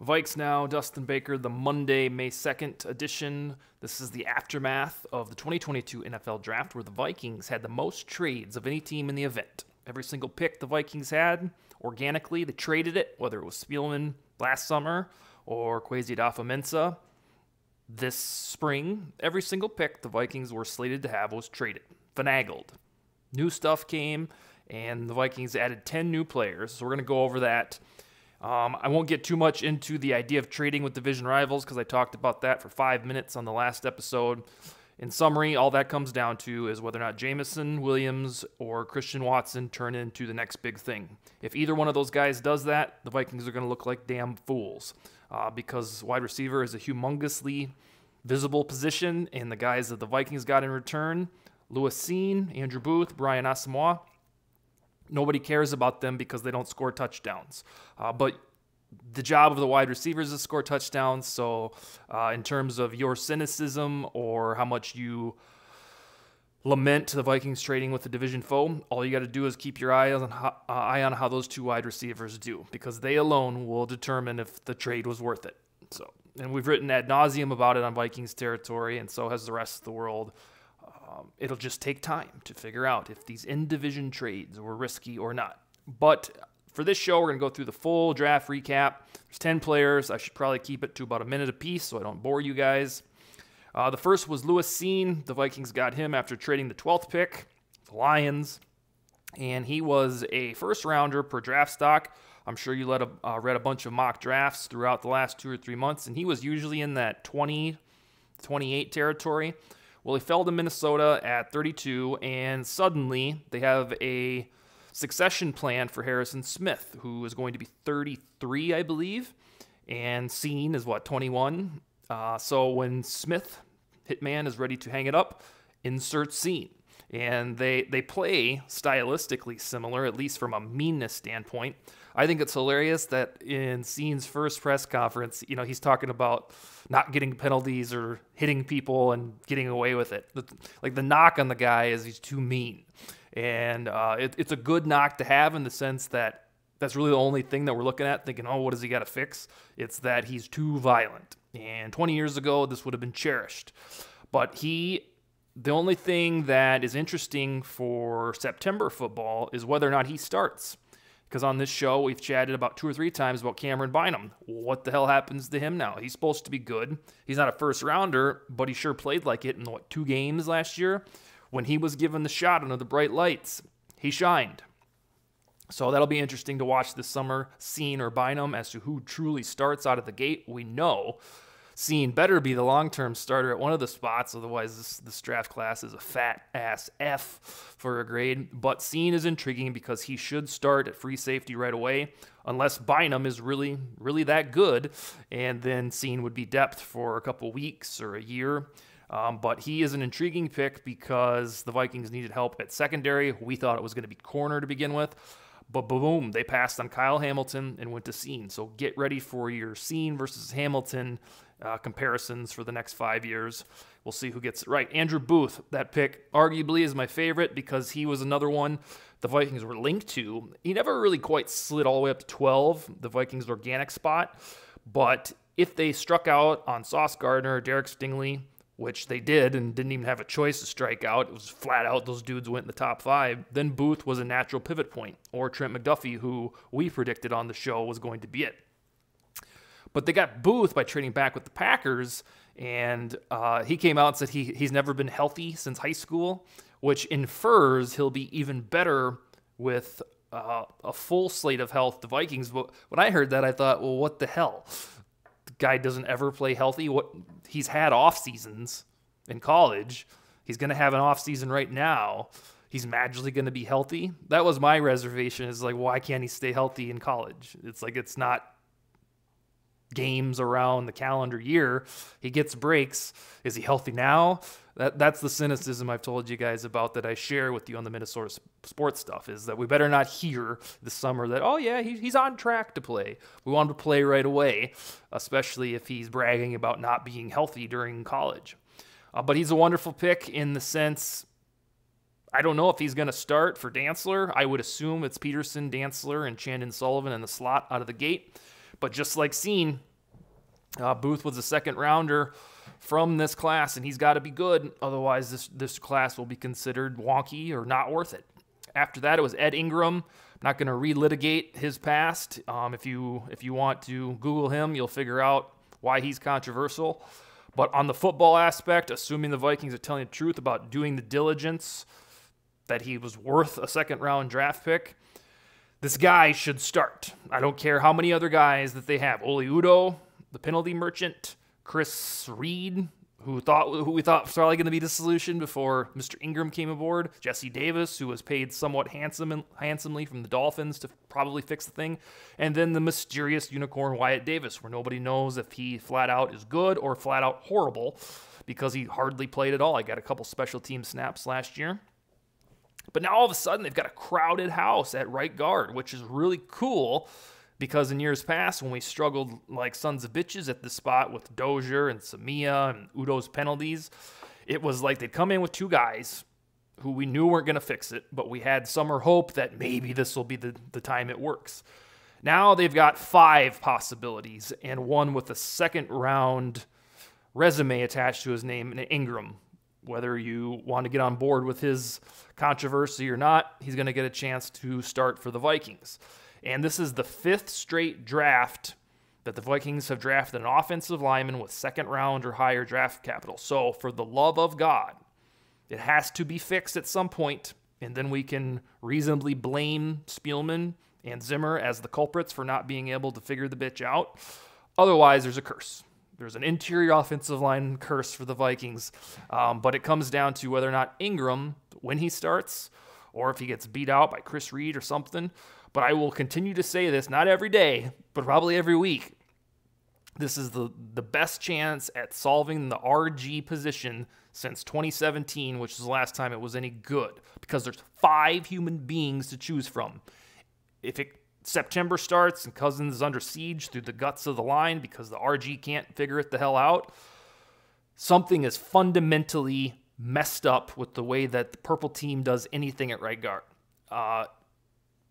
Vikes now, Dustin Baker, the Monday, May 2nd edition. This is the aftermath of the 2022 NFL Draft, where the Vikings had the most trades of any team in the event. Every single pick the Vikings had, organically, they traded it, whether it was Spielman last summer or Kwesi Adofo-Mensah this spring. Every single pick the Vikings were slated to have was traded, finagled. New stuff came, and the Vikings added 10 new players, so we're going to go over that. I won't get too much into the idea of trading with division rivals because I talked about that for 5 minutes on the last episode. In summary, all that comes down to is whether or not Jameson, Williams, or Christian Watson turn into the next big thing. If either one of those guys does that, the Vikings are going to look like damn fools because wide receiver is a humongously visible position, and the guys that the Vikings got in return, Lewis Cine, Andrew Booth, Brian Ossimois, nobody cares about them because they don't score touchdowns. But the job of the wide receivers is to score touchdowns. So in terms of your cynicism or how much you lament the Vikings trading with the division foe, all you got to do is keep your eye on how those two wide receivers do, because they alone will determine if the trade was worth it. And we've written ad nauseum about it on Vikings territory, and so has the rest of the world. It'll just take time to figure out if these in-division trades were risky or not. But for this show, we're going to go through the full draft recap. There's 10 players. I should probably keep it to about a minute apiece so I don't bore you guys. The first was Lewis Cine. The Vikings got him after trading the 12th pick, the Lions. And he was a first-rounder per draft stock. I'm sure you read a bunch of mock drafts throughout the last 2 or 3 months, and he was usually in that 20, 28 territory. Well, he fell to Minnesota at 32, and suddenly they have a succession plan for Harrison Smith, who is going to be 33, I believe, and Cine is, 21? So when Smith, Hitman, is ready to hang it up, insert Cine. And they play stylistically similar, at least from a meanness standpoint. I think it's hilarious that in Cine's first press conference, he's talking about not getting penalties or hitting people and getting away with it. Like, the knock on the guy is he's too mean. And it's a good knock to have in the sense that that's really the only thing that we're looking at, thinking, oh, what does he got to fix? It's that he's too violent. And 20 years ago, this would have been cherished. But the only thing that is interesting for September football is whether or not he starts. Because on this show, we've chatted about 2 or 3 times about Cameron Bynum. What the hell happens to him now? He's supposed to be good. He's not a first-rounder, but he sure played like it in, 2 games last year? When he was given the shot under the bright lights, he shined. So that'll be interesting to watch this summer, Cine or Bynum, as to who truly starts out of the gate. We know Cine better be the long-term starter at one of the spots, otherwise this draft class is a fat-ass F for a grade. But Cine is intriguing because he should start at free safety right away, unless Bynum is really, really that good, and then Cine would be depth for a couple weeks or a year. But he is an intriguing pick because the Vikings needed help at secondary. We thought it was going to be corner to begin with. But boom, they passed on Kyle Hamilton and went to Cine. So get ready for your Cine versus Hamilton comparisons for the next 5 years. We'll see who gets it right. Andrew Booth, that pick arguably is my favorite because he was another one the Vikings were linked to. He never really quite slid all the way up to 12, the Vikings' organic spot. But if they struck out on Sauce Gardner, Derek Stingley, which they did and didn't even have a choice to strike out, it was flat out, those dudes went in the top 5, then Booth was a natural pivot point, or Trent McDuffie, who we predicted on the show was going to be it. But they got Booth by trading back with the Packers, and he came out and said he's never been healthy since high school, which infers he'll be even better with a full slate of health, the Vikings. But when I heard that, I thought, well, what the hell? The guy doesn't ever play healthy. He's had off seasons in college. He's going to have an off season right now. He's magically going to be healthy. That was my reservation, is like, why can't he stay healthy in college? It's like, it's not games around the calendar year. He gets breaks. Is he healthy now? That's the cynicism I've told you guys about, that I share with you on the Minnesota sports stuff, is that we better not hear this summer that, oh yeah, he's on track to play. We want him to play right away, especially if he's bragging about not being healthy during college. But he's a wonderful pick in the sense, I don't know if he's going to start for Dantzler. I would assume it's Peterson, Dantzler, and Chandon Sullivan in the slot out of the gate. But just like Cine, Booth was a second rounder from this class, and he's got to be good. Otherwise, this class will be considered wonky or not worth it. After that, it was Ed Ingram. I'm not going to relitigate his past. If you want to Google him, you'll figure out why he's controversial. But on the football aspect, assuming the Vikings are telling the truth about doing the diligence that he was worth a second-round draft pick, this guy should start. I don't care how many other guys that they have. Oli Udoh, the penalty merchant, Chris Reed, who we thought was probably going to be the solution before Mr. Ingram came aboard, Jesse Davis, who was paid somewhat handsomely from the Dolphins to probably fix the thing, and then the mysterious unicorn Wyatt Davis, where nobody knows if he flat out is good or flat out horrible because he hardly played at all. I got a couple special team snaps last year. But now all of a sudden they've got a crowded house at right guard, which is really cool. Because in years past, when we struggled like sons of bitches at the spot with Dozier and Samia and Udoh's penalties, it was like they'd come in with two guys who we knew weren't going to fix it, but we had summer hope that maybe this will be the time it works. Now they've got 5 possibilities and one with a second-round resume attached to his name, Ingram. Whether you want to get on board with his controversy or not, he's going to get a chance to start for the Vikings. And this is the 5th straight draft that the Vikings have drafted an offensive lineman with second round or higher draft capital. So for the love of God, it has to be fixed at some point, and then we can reasonably blame Spielman and Zimmer as the culprits for not being able to figure the bitch out. Otherwise, there's a curse. There's an interior offensive line curse for the Vikings, but it comes down to whether or not Ingram, when he starts, or if he gets beat out by Chris Reed or something. But I will continue to say this, not every day, but probably every week. This is the best chance at solving the RG position since 2017, which is the last time it was any good, because there's 5 human beings to choose from. If September starts and Cousins is under siege through the guts of the line because the RG can't figure it the hell out, something is fundamentally messed up with the way that the purple team does anything at right guard.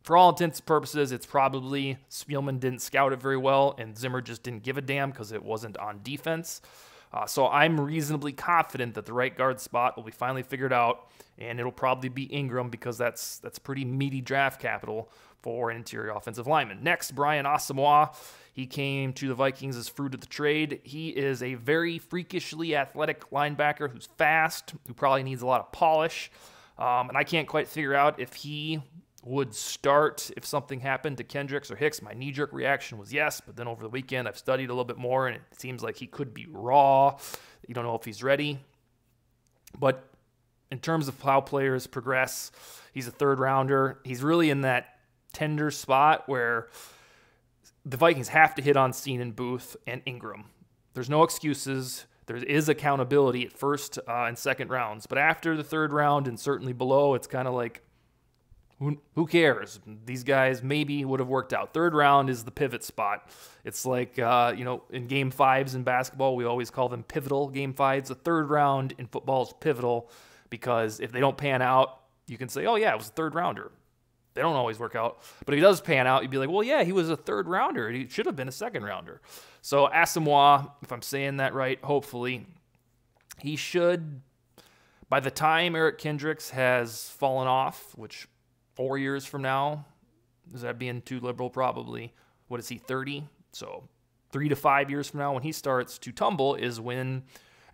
For all intents and purposes, it's probably Spielman didn't scout it very well, and Zimmer just didn't give a damn because it wasn't on defense. So I'm reasonably confident that the right guard spot will be finally figured out, and it'll probably be Ingram because that's pretty meaty draft capital for an interior offensive lineman. Next, Brian Ossimois. He came to the Vikings as fruit of the trade. He is a very freakishly athletic linebacker who's fast, who probably needs a lot of polish, and I can't quite figure out if he would start if something happened to Kendricks or Hicks. My knee-jerk reaction was yes, but then over the weekend I've studied a little bit more, and it seems like he could be raw. You don't know if he's ready. But in terms of how players progress, he's a third-rounder. He's really in that tender spot where the Vikings have to hit on Steen and Booth and Ingram. There's no excuses. There is accountability at first and second rounds. But after the third round and certainly below, it's kind of like, who cares? These guys maybe would have worked out. Third round is the pivot spot. It's like, in game 5s in basketball, we always call them pivotal game 5s. The third round in football is pivotal because if they don't pan out, you can say, oh, yeah, it was a third rounder. They don't always work out. But if he does pan out, you'd be like, well, yeah, he was a third rounder. He should have been a second rounder. So Ossimois, if I'm saying that right, hopefully, he should, by the time Eric Kendricks has fallen off, which 4 years from now, is that being too liberal? Probably. What is he, 30? So 3 to 5 years from now when he starts to tumble is when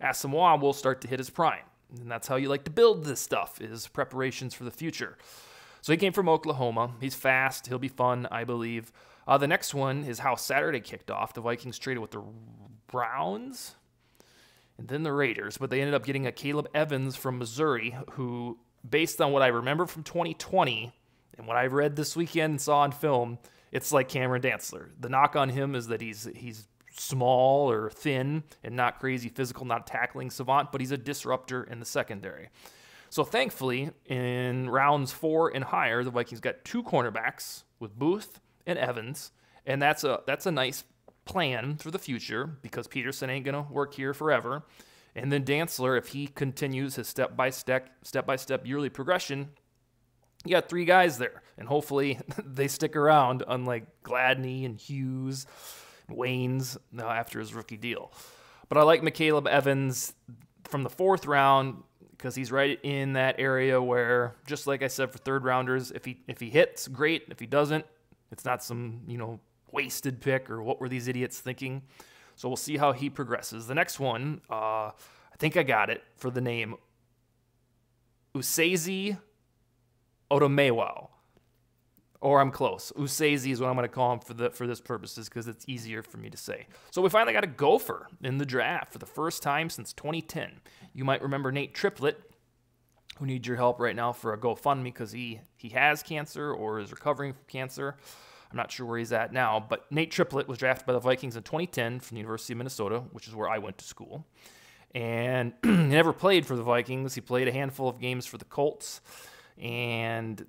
Ossimois will start to hit his prime. And that's how you like to build this stuff, is preparations for the future. So he came from Oklahoma. He's fast. He'll be fun, I believe. The next one is how Saturday kicked off. The Vikings traded with the Browns and then the Raiders, but they ended up getting a Caleb Evans from Missouri who, based on what I remember from 2020 and what I read this weekend and saw on film, it's like Cameron Dantzler. The knock on him is that he's small or thin and not crazy physical, not a tackling savant, but he's a disruptor in the secondary. So thankfully, in rounds 4 and higher, the Vikings got 2 cornerbacks with Booth and Evans, and that's a nice plan for the future because Peterson ain't going to work here forever. And then Dantzler, if he continues his step-by-step yearly progression, you got 3 guys there, and hopefully they stick around, unlike Gladney and Hughes. wanes after his rookie deal. But I like McCaleb Evans from the 4th round because he's right in that area where, just like I said, for third rounders, if he hits, great. If he doesn't, it's not some, wasted pick or what were these idiots thinking. So we'll see how he progresses. The next one, I think I got it for the name, Usezi Odomewo. Or I'm close. Usezi is what I'm going to call him for this purposes because it's easier for me to say. So we finally got a gopher in the draft for the first time since 2010. You might remember Nate Triplett, who needs your help right now for a GoFundMe because he has cancer or is recovering from cancer. I'm not sure where he's at now, but Nate Triplett was drafted by the Vikings in 2010 from the University of Minnesota, which is where I went to school. And he never played for the Vikings. He played a handful of games for the Colts. And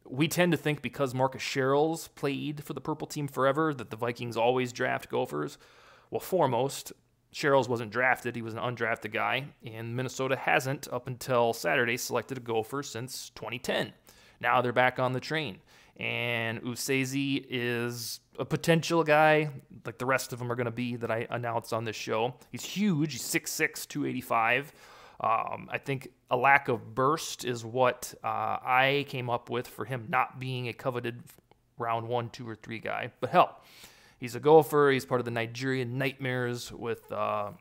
we tend to think because Marcus Sherrills played for the Purple Team forever that the Vikings always draft Gophers. Well, foremost, Sherrills wasn't drafted. He was an undrafted guy. And Minnesota hasn't, up until Saturday, selected a Gopher since 2010. Now they're back on the train. And Usezi is a potential guy, like the rest of them are going to be that I announced on this show. He's huge. He's 6'6", 285. I think a lack of burst is what I came up with for him not being a coveted round 1, 2, or 3 guy. But hell, he's a Gopher. He's part of the Nigerian Nightmares with the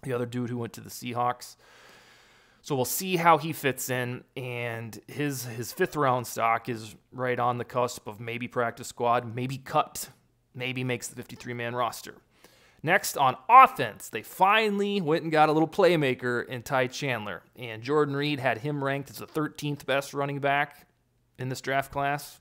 other dude who went to the Seahawks. So we'll see how he fits in, and his 5th round stock is right on the cusp of maybe practice squad, maybe cut, maybe makes the 53-man roster. Next, on offense, they finally went and got a little playmaker in Ty Chandler, and Jordan Reed had him ranked as the 13th best running back in this draft class,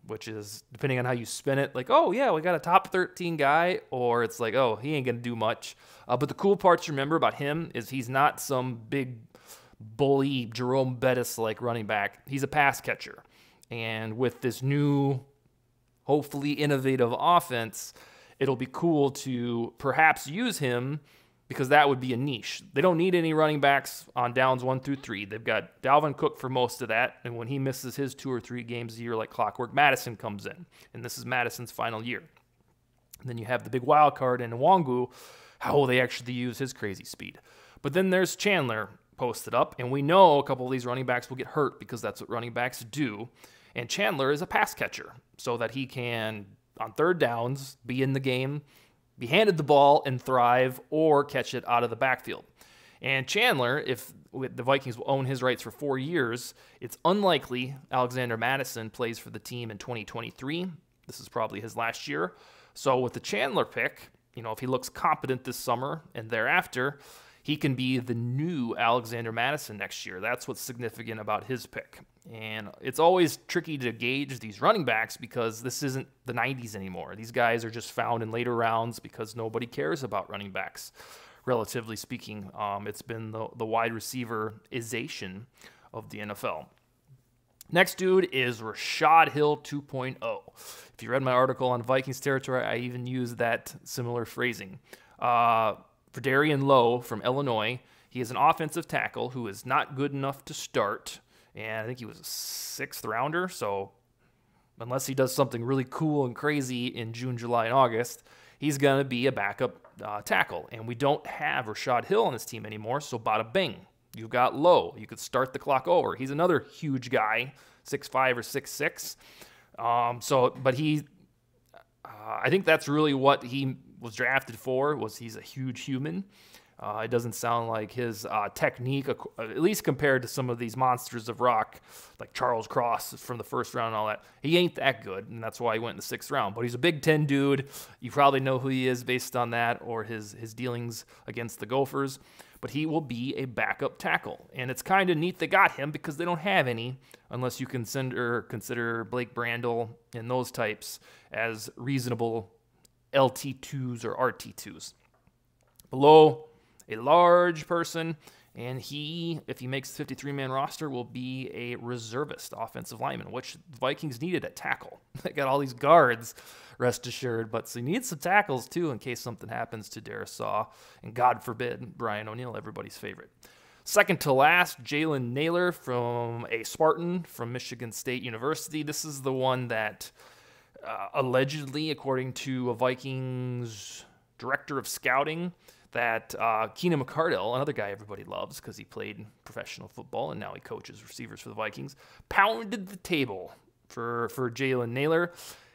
which is, depending on how you spin it, like, oh, yeah, we got a top 13 guy, or it's like, oh, he ain't going to do much. But the cool part to remember about him is he's not some big bully Jerome Bettis-like running back. He's a pass catcher. And with this new, hopefully innovative offense, it'll be cool to perhaps use him because that would be a niche. They don't need any running backs on downs 1 through 3. They've got Dalvin Cook for most of that, and when he misses his 2 or 3 games a year like clockwork, Madison comes in, and this is Madison's final year. And then you have the big wild card in Nwangu. How will they actually use his crazy speed? But then there's Chandler posted up, and we know a couple of these running backs will get hurt because that's what running backs do. And Chandler is a pass catcher so that he can, on third downs, be in the game, be handed the ball and thrive, or catch it out of the backfield. And Chandler, if the Vikings will own his rights for 4 years, it's unlikely Alexander Madison plays for the team in 2023. This is probably his last year. So with the Chandler pick, if he looks competent this summer and thereafter, he can be the new Alexander Madison next year. That's what's significant about his pick. And it's always tricky to gauge these running backs because this isn't the 90s anymore. These guys are just found in later rounds because nobody cares about running backs, relatively speaking. It's been the wide receiver-ization of the NFL. Next dude is Rashad Hill 2.0. If you read my article on Vikings territory, I even used that similar phrasing. Verdarian Lowe from Illinois, he is an offensive tackle who is not good enough to start, and I think he was a 6th rounder, so unless he does something really cool and crazy in June, July, and August, he's going to be a backup tackle. And we don't have Rashad Hill on this team anymore, so bada bing. You've got Lowe. You could start the clock over. He's another huge guy, 6'5" or 6'6". I think that's really what he was drafted for, was he's a huge human. It doesn't sound like his technique, at least compared to some of these monsters of rock, like Charles Cross from the 1st round and all that. He ain't that good, and that's why he went in the 6th round. But he's a Big Ten dude. You probably know who he is based on that or his dealings against the Gophers. But he will be a backup tackle. And it's kind of neat they got him because they don't have any, unless you consider Blake Brandel and those types as reasonable LT2s or RT2s. Below, a large person, and he, if he makes the 53-man roster, will be a reservist offensive lineman, which the Vikings needed at tackle. They got all these guards, rest assured, but so you need some tackles too in case something happens to Darisaw, and God forbid, Brian O'Neill, everybody's favorite. Second to last, Jalen Naylor from a Spartan from Michigan State University. This is the one that Allegedly, according to a Vikings director of scouting, that Keenan McCardell, another guy everybody loves because he played professional football and now he coaches receivers for the Vikings, pounded the table for Jalen Naylor.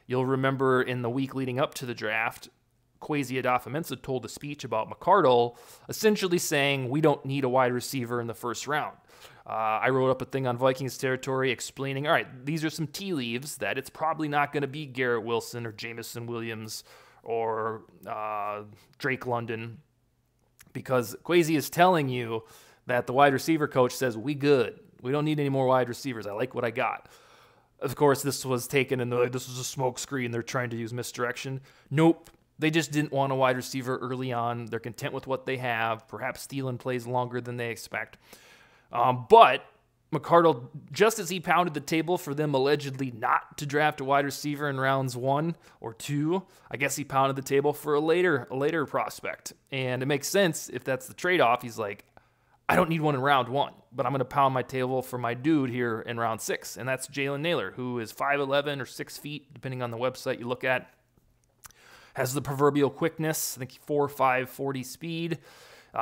You'll remember in the week leading up to the draft, Kwesi Adofo-Mensah told a speech about McCardell, essentially saying, we don't need a wide receiver in the first round. I wrote up a thing on Vikings territory explaining, all right, these are some tea leaves that it's probably not going to be Garrett Wilson or Jameson Williams or Drake London, because Kwesi is telling you that the wide receiver coach says, we good. We don't need any more wide receivers. I like what I got. Of course, this was taken and this was a smoke screen. They're trying to use misdirection. Nope. They just didn't want a wide receiver early on. They're content with what they have. Perhaps Thielen plays longer than they expect. But McCardell, just as he pounded the table for them allegedly not to draft a wide receiver in rounds 1 or 2, I guess he pounded the table for a later prospect. And it makes sense if that's the trade-off. He's like, I don't need one in round 1, but I'm going to pound my table for my dude here in round 6. And that's Jalen Naylor, who is 5'11" or 6 feet, depending on the website you look at. Has the proverbial quickness, I think 4.5 40 speed.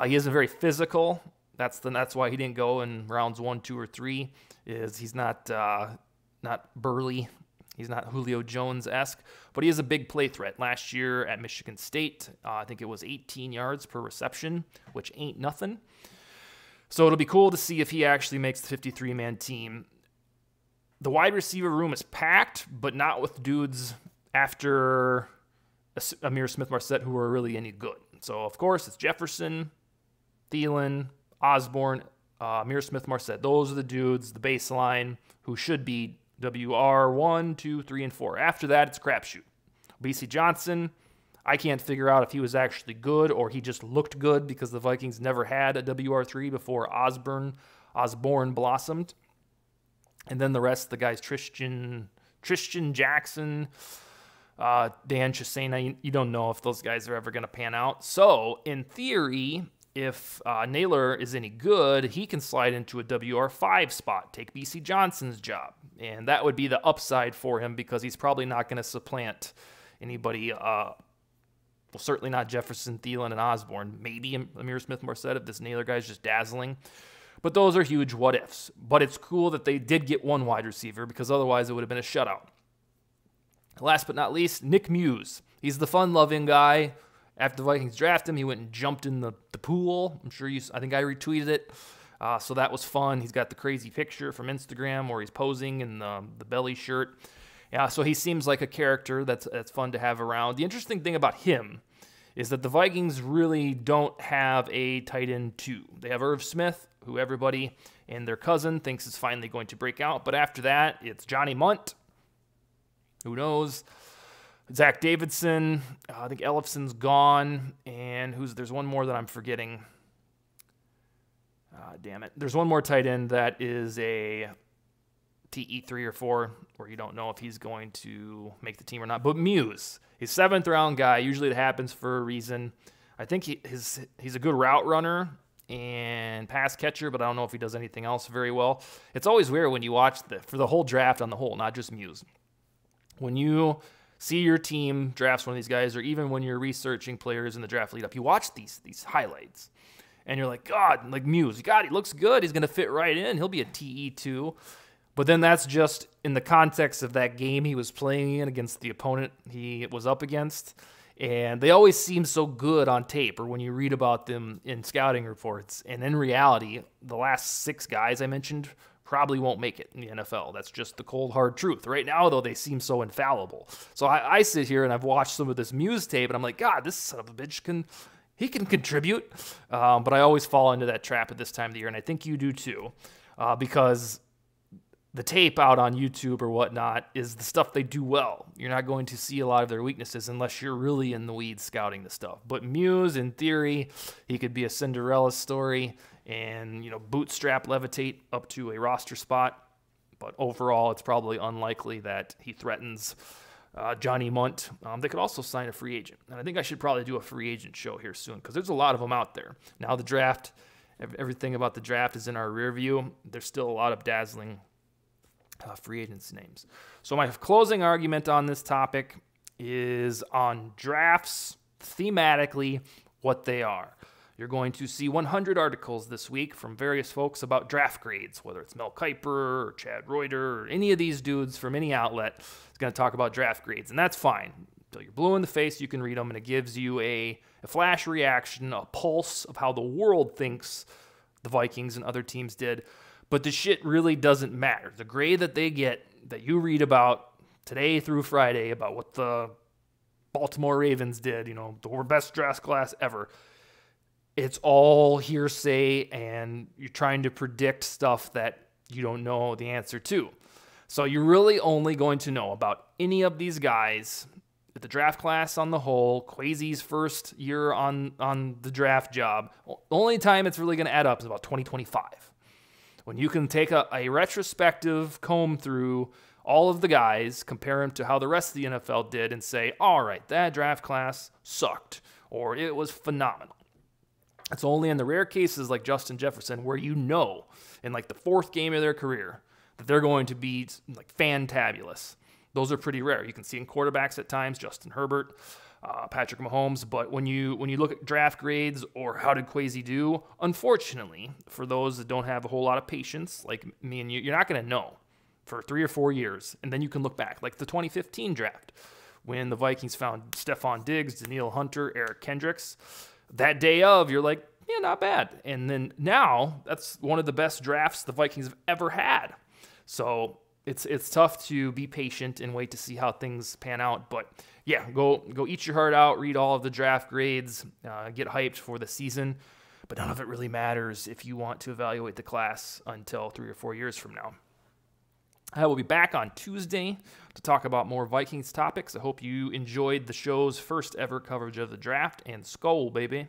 He isn't very physical. That's why he didn't go in rounds 1, 2, or 3. Is he's not burly. He's not Julio Jones-esque, but he is a big play threat. Last year at Michigan State, I think it was 18 yards per reception, which ain't nothing. So it'll be cool to see if he actually makes the 53-man team. The wide receiver room is packed, but not with dudes after Ihmir Smith-Marsette who are really any good. So, of course, it's Jefferson, Thielen, Osborne, Ihmir Smith-Marsette. Those are the dudes, the baseline, who should be WR 1, 2, 3, and 4. After that, it's a crapshoot. B.C. Johnson, I can't figure out if he was actually good or he just looked good because the Vikings never had a WR3 before Osborne blossomed. And then the rest of the guys, Tristan Jackson, Dan Chisena, you don't know if those guys are ever going to pan out. So, in theory, if Naylor is any good, he can slide into a WR5 spot, take B.C. Johnson's job. And that would be the upside for him because he's probably not going to supplant anybody. Well, certainly not Jefferson, Thielen, and Osborne. Maybe Ihmir Smith-Marsette if this Naylor guy's just dazzling. But those are huge what-ifs. But it's cool that they did get one wide receiver because otherwise it would have been a shutout. Last but not least, Nick Muse. He's the fun-loving guy. After the Vikings drafted him, he went and jumped in the pool. I think I retweeted it. So that was fun. He's got the crazy picture from Instagram where he's posing in the belly shirt. Yeah, so he seems like a character that's fun to have around. The interesting thing about him is that the Vikings really don't have a tight end 2. They have Irv Smith, who everybody and their cousin thinks is finally going to break out. But after that, it's Johnny Munt. Who knows? Zach Davidson. I think Ellefson's gone. And there's one more that I'm forgetting. Damn it. There's one more tight end that is a TE3 or 4, where you don't know if he's going to make the team or not. But Muse, he's 7th round guy. Usually it happens for a reason. I think he's a good route runner and pass catcher, but I don't know if he does anything else very well. It's always weird when you watch for the whole draft on the whole, not just Muse. When you see your team drafts one of these guys, or even when you're researching players in the draft lead up, you watch these highlights, and you're like, God, like Muse, God, he looks good. He's going to fit right in. He'll be a TE2. But then that's just in the context of that game he was playing in against the opponent he was up against. And they always seem so good on tape or when you read about them in scouting reports. And in reality, the last 6 guys I mentioned probably won't make it in the NFL. That's just the cold, hard truth. Right now, though, they seem so infallible. So I sit here and I've watched some of this Muse tape, and I'm like, God, this son of a bitch can contribute. But I always fall into that trap at this time of the year, and I think you do too, because the tape out on YouTube or whatnot is the stuff they do well. You're not going to see a lot of their weaknesses unless you're really in the weeds scouting the stuff. But Muse, in theory, he could be a Cinderella story and, bootstrap levitate up to a roster spot. But overall, it's probably unlikely that he threatens Johnny Munt. They could also sign a free agent. And I think I should probably do a free agent show here soon because there's a lot of them out there. Now the draft, everything about the draft is in our rear view. There's still a lot of dazzling free agents' names. So my closing argument on this topic is on drafts, thematically, what they are. You're going to see 100 articles this week from various folks about draft grades, whether it's Mel Kiper or Chad Reuter or any of these dudes from any outlet is going to talk about draft grades, and that's fine. Until you're blue in the face, you can read them, and it gives you a flash reaction, a pulse of how the world thinks the Vikings and other teams did. But the shit really doesn't matter. The grade that they get, that you read about today through Friday, about what the Baltimore Ravens did, the best draft class ever, it's all hearsay, and you're trying to predict stuff that you don't know the answer to. So you're really only going to know about any of these guys, the draft class on the whole, Kwesi's first year on the draft job. The only time it's really going to add up is about 2025, when you can take a retrospective comb through all of the guys, compare them to how the rest of the NFL did, and say, all right, that draft class sucked, or it was phenomenal. It's only in the rare cases like Justin Jefferson where in like the fourth game of their career that they're going to be like fantabulous. Those are pretty rare. You can see in quarterbacks at times, Justin Herbert, Patrick Mahomes. But when you look at draft grades or how did Kwesi do, unfortunately, for those that don't have a whole lot of patience like me and you, you're not going to know for 3 or 4 years. And then you can look back, like the 2015 draft, when the Vikings found Stephon Diggs, Danielle Hunter, Eric Kendricks. That day of, you're like, yeah, not bad. And then now, that's one of the best drafts the Vikings have ever had. So it's tough to be patient and wait to see how things pan out. But yeah, go eat your heart out, read all of the draft grades, get hyped for the season. But none of it really matters if you want to evaluate the class until 3 or 4 years from now. I will be back on Tuesday to talk about more Vikings topics. I hope you enjoyed the show's first ever coverage of the draft, and Skol, baby.